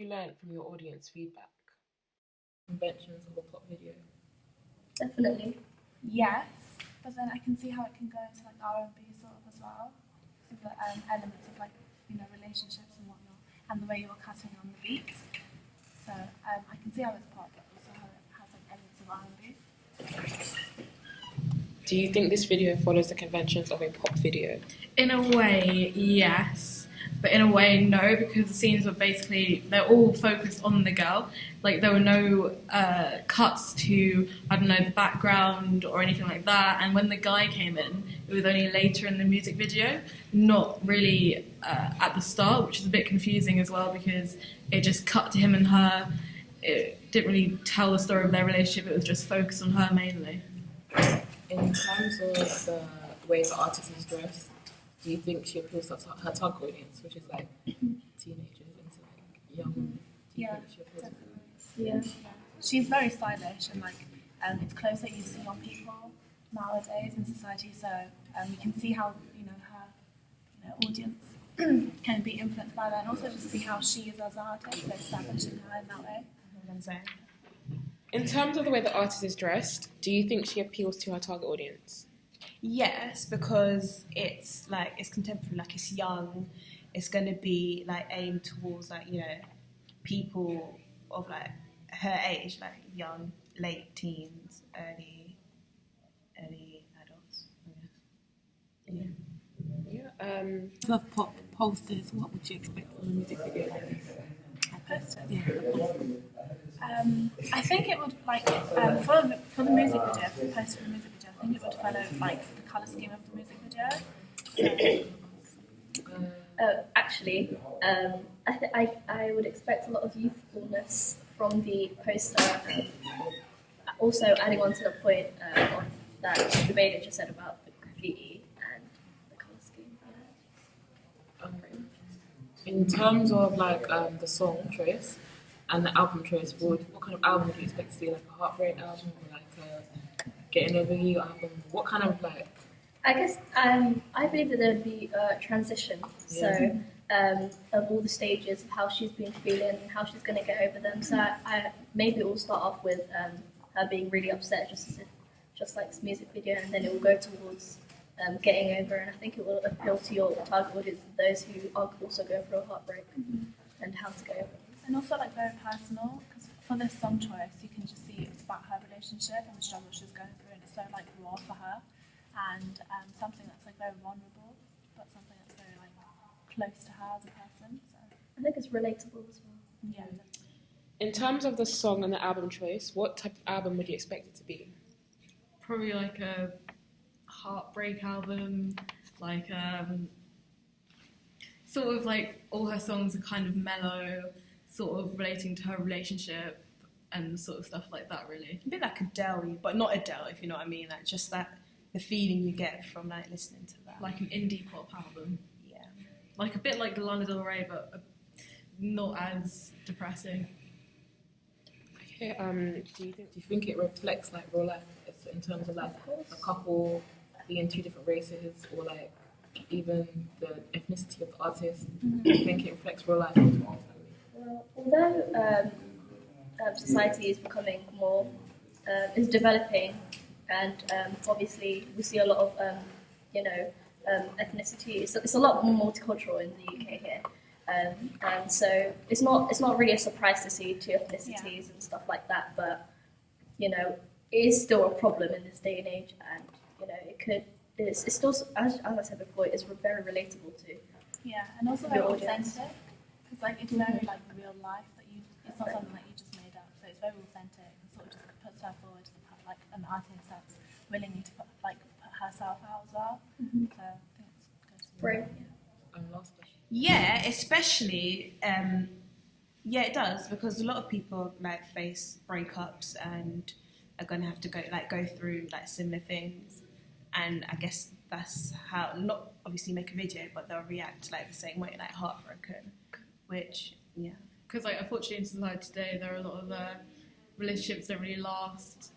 You learn from your audience feedback. Conventions of a pop video. Definitely. Yes, but then I can see how it can go into like R&B sort of as well. So the elements of like, relationships and whatnot, and the way you're cutting on the beats. So I can see how it's pop, but also how it has like elements of R&B. Do you think this video follows the conventions of a pop video? In a way, yes. But in a way, no, because the scenes were basically, they're all focused on the girl. Like, there were no cuts to, I don't know, the background or anything like that. And when the guy came in, it was only later in the music video, not really at the start, which is a bit confusing as well, because it just cut to him and her. It didn't really tell the story of their relationship, it was just focused on her mainly. In terms of the way the artist is dressed, do you think she appeals to her target audience, which is like teenagers and like young? Do you think she appeals to them? Yeah. She's very stylish and like it's clothes that you see on people nowadays in society. So you can see how her audience can be influenced by that, and also just see how she is as an artist, so establishing her in that way. In terms of the way the artist is dressed, do you think she appeals to her target audience? Yes, because it's contemporary, like it's young, it's going to be like aimed towards like people of like her age, like young, late teens, early adults. I guess. Yeah. For pop posters, what would you expect from a music video like this? Posters. Yeah, a poster. I think it would for the music video, for the poster for the music video, I think it would follow like the colour scheme of the music video. Actually, I would expect a lot of youthfulness from the poster. Also, adding on to the point of that Zubaydah just said about the graffiti and the colour scheme. In terms of like the song choice and the album choice, what kind of album would you expect to be? Like a heartbreak album or like a getting over you album? What kind of like? I guess I believe that there would be a transition. Yeah. So of all the stages of how she's been feeling and how she's going to get over them. So I maybe it will start off with her being really upset, just like this music video, and then it will go towards getting over. And I think it will appeal to your target audience, those who are also going through a heartbreak, and how to go over it. And also like very personal, because for this song choice you can just see it's about her relationship and the struggle she's going through, and it's so like raw for her, and something that's like very vulnerable, but something that's very like close to her as a person. So I think it's relatable as well. yeah. In terms of the song and the album choice, what type of album would you expect it to be? Probably like a heartbreak album, like sort of like all her songs are kind of mellow, sort of relating to her relationship and sort of stuff like that, really. A bit like Adele, but not Adele, if you know what I mean. Like just that the feeling you get from like listening to that. Like an indie pop album. Yeah. Like a bit like Lana Del Rey, but not as depressing. Okay. Do you think it reflects like real life in terms of like a couple being two different races, or like even the ethnicity of the artist? Do you think it reflects real life? Well, although society is becoming more, is developing, and obviously we see a lot of, ethnicity. It's a lot more multicultural in the UK here, and so it's not really a surprise to see two ethnicities and stuff like that. But it is still a problem in this day and age, and it's still, as I said before, it's very relatable to. Yeah, and also very Your audience. authentic, because like it's very like real life that it's not something that you just made up. So it's very authentic and sort of just puts her forward as like an artist that's willing to put herself out as well. So I think it's good. Great. Last question. Yeah, especially, it does, because a lot of people like face breakups and are going to have to go through like similar things, and I guess that's how, not obviously make a video, but they'll react like the same way, like heartbroken, which Because like unfortunately in society today there are a lot of relationships don't really last.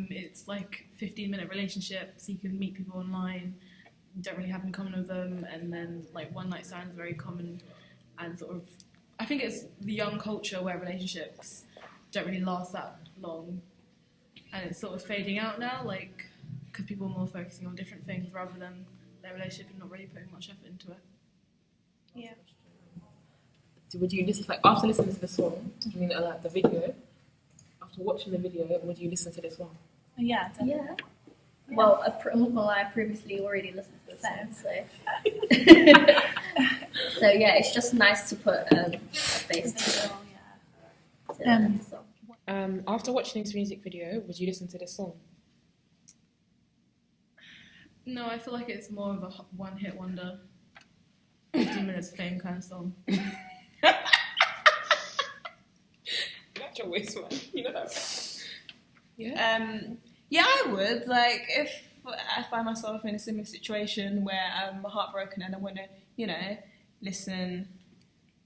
It's like 15-minute relationships. You can meet people online, you don't really have in common with them, and then like one night stands are very common, and sort of I think it's the young culture where relationships don't really last that long, and it's sort of fading out now, like because people are more focusing on different things rather than their relationship and not really putting much effort into it. Yeah. Would you listen, like, after listening to the song, I mean, like, the video, after watching the video, would you listen to this song? Yeah, definitely. Yeah. Well, I'm not gonna lie, I previously already listened to the song, so. So yeah, it's just nice to put a face to Visual, yeah. the song. After watching this music video, would you listen to this song? No, I feel like it's more of a one-hit wonder, 15 minutes of fame kind of song. That's your waste, man. You know that. Yeah, I would. Like, if I find myself in a similar situation where I'm heartbroken and I want to, listen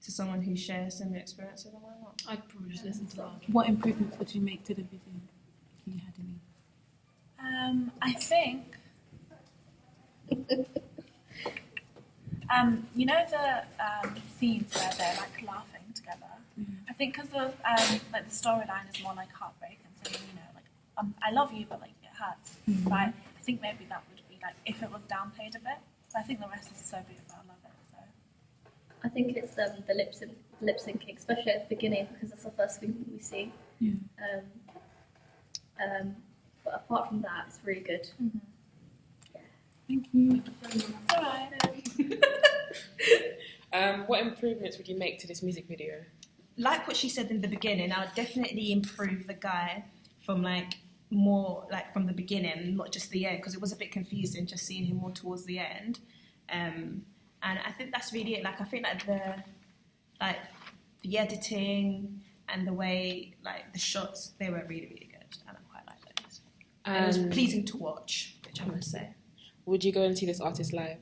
to someone who shares similar experiences, then why not? I'd probably just listen to that. What improvements would you make to the video if you had any? I think, you know the scenes where they're like laughing together. I think because the like the storyline is more like heartbreak and saying, I love you, but like it hurts, right? I think maybe that would be like if it was downplayed a bit. But I think the rest is so beautiful. I love it. So I think it's the lip syncing, especially at the beginning, because that's the first thing we see. Yeah. But apart from that, it's really good. Thank you. it's alright. What improvements would you make to this music video? Like what she said in the beginning, I would definitely improve the guy from more from the beginning, not just the end, because it was a bit confusing just seeing him more towards the end. And I think that's really it. Like, I think the editing and the way the shots, they were really, really good, and I quite like those. And it was pleasing to watch, which I must say. Would you go and see this artist live?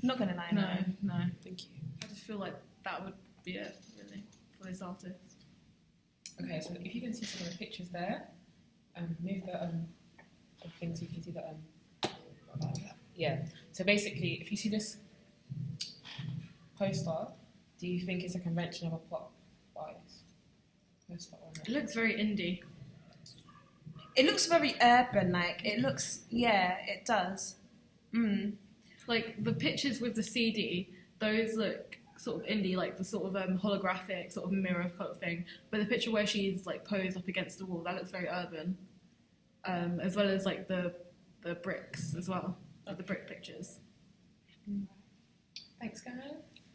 Not gonna lie, no. No. Thank you. I just feel like that would be it, really, for this artist. Okay, so if you can see some of the pictures there, move the thing so you can see the yeah. So basically, if you see this poster, do you think it's a convention of a pop artist? Poster or not? It looks very indie. It looks very urban, it does. Like the pictures with the CD, those look sort of indie, like the sort of holographic sort of mirror kind of thing. But the picture where she's posed up against the wall, that looks very urban. As well as the bricks as well, like the brick pictures. Thanks, guys.